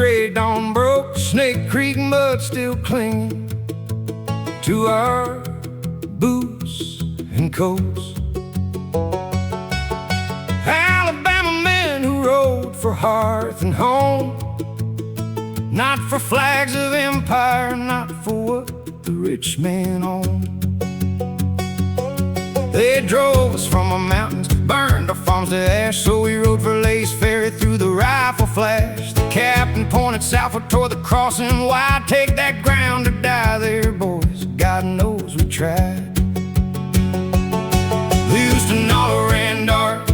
gray dawn broke, Snake Creek mud still clinging to our boots and coats. Alabama men who rode for hearth and home, not for flags of empire, not for what the rich man owned. They drove us from the mountains, burned our farms to ash, so we rode for Lace Ferry through the rifle flash. The captain pointed southward toward the crossing. Why take that ground to die there, boys? God knows we tried. The Oostanaula ran dark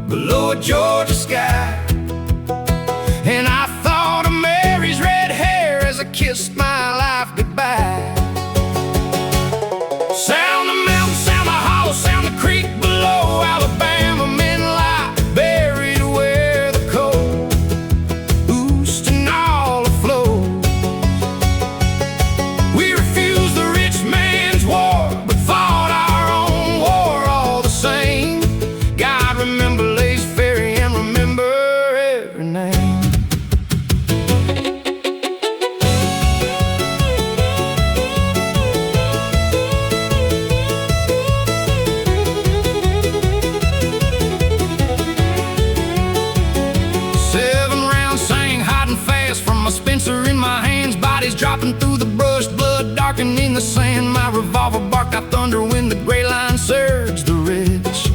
below a Georgia sky, and I thought of Mary's red hair as I kissed my life goodbye. Sound the mountain, sound the hollow, sound the creek below. Alabama men lie buried where the cold Oostanaula flows. We refused the rich man's war, but fought our own war all the same. God, remember Lace Ferry and remember every name. 7 rounds sang hot and fast from my Spencer in my hands. Bodies dropping through the brush, blood darkening the sand. My revolver barked out thunder when the gray line surged the ridge.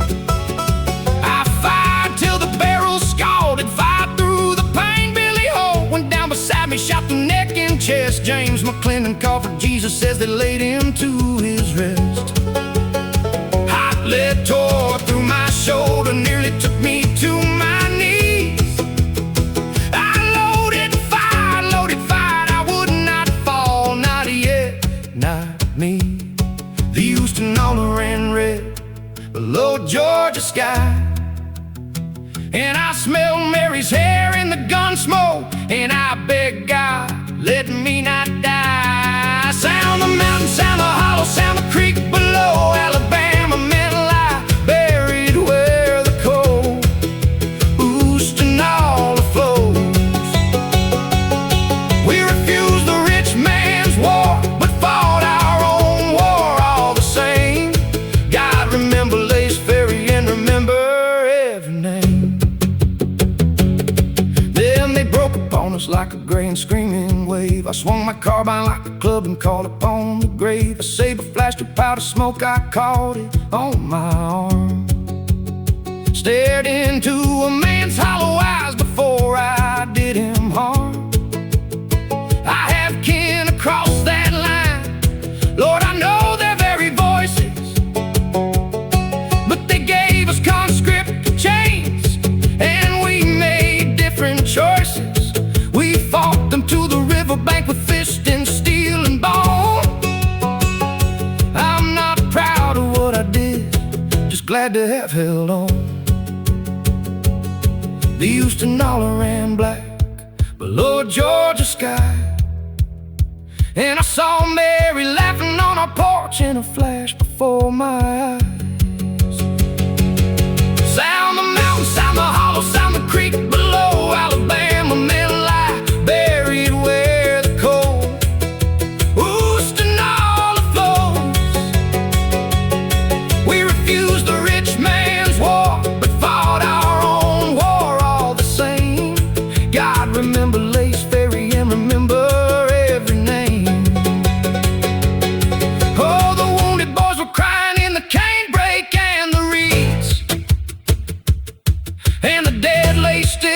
I fired till the barrel scalded, fired through the pain. Billy Holt went down beside me, shot the neck and chest. James McClendon called for Jesus, says they laid him to his rest. Hot lead tore through my shoulder, nearly took me to my knees. I loaded, fired, I would not fall, not yet, not me. The Oostanaula ran red below Georgia sky, and I smelled Mary's hair in the gun smoke, and I begged God, let me not die. Sound the mountain, sound the hollow, sound the creek below. Alabama men lie buried where the cold Oostanaula flows. We refused the rich man's war, but fought our own war all the same. God, remember Lace Ferry and remember every name. Then they broke upon us like a gray and screaming wave. I swung my carbine like a club and called upon the grave. A saber flashed a powder smoke, I caught it on my arm. Stared into a man's hollow eyes before I did him harm. I have kin across that line, Lord, I know their very voices, but they gave us conscript chains, and we made different choices. We fought them to the riverbank with fist and steel and bone. I'm not proud of what I did, just glad to have held on. The Oostanaula ran black below a Georgia sky, and I saw Mary laughing on our porch in a flash before my eyes. Sound the mountain, sound the hollow, sound the creek below. Alabama men lie buried where the cold Oostanaula flows. We refused the rich man's war, but fought our own war all the same. God, remember Lace Ferry and remember every name. Oh, the wounded boys were crying in the canebrake and the reeds, and the dead lay still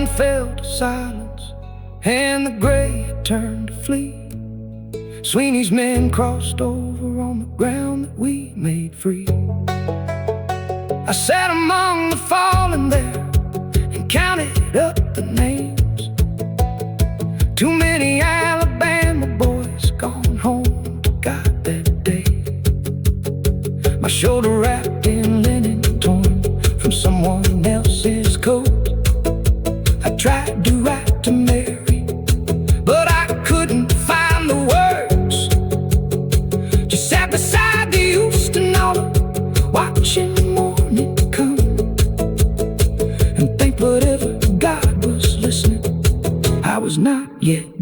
garden fell to silence, and the gray had turned to flee. Sweeney's men crossed over on the ground that we made free. I sat among the fallen there and counted up the names. Too many Alabama boys gone home to God that day. My shoulder wrapped in linen torn from someone else's coat. I tried to write to Mary, but I couldn't find the words. Just sat beside the Oostanaula, watching the morning come, and think whatever God was listening, I was not yet.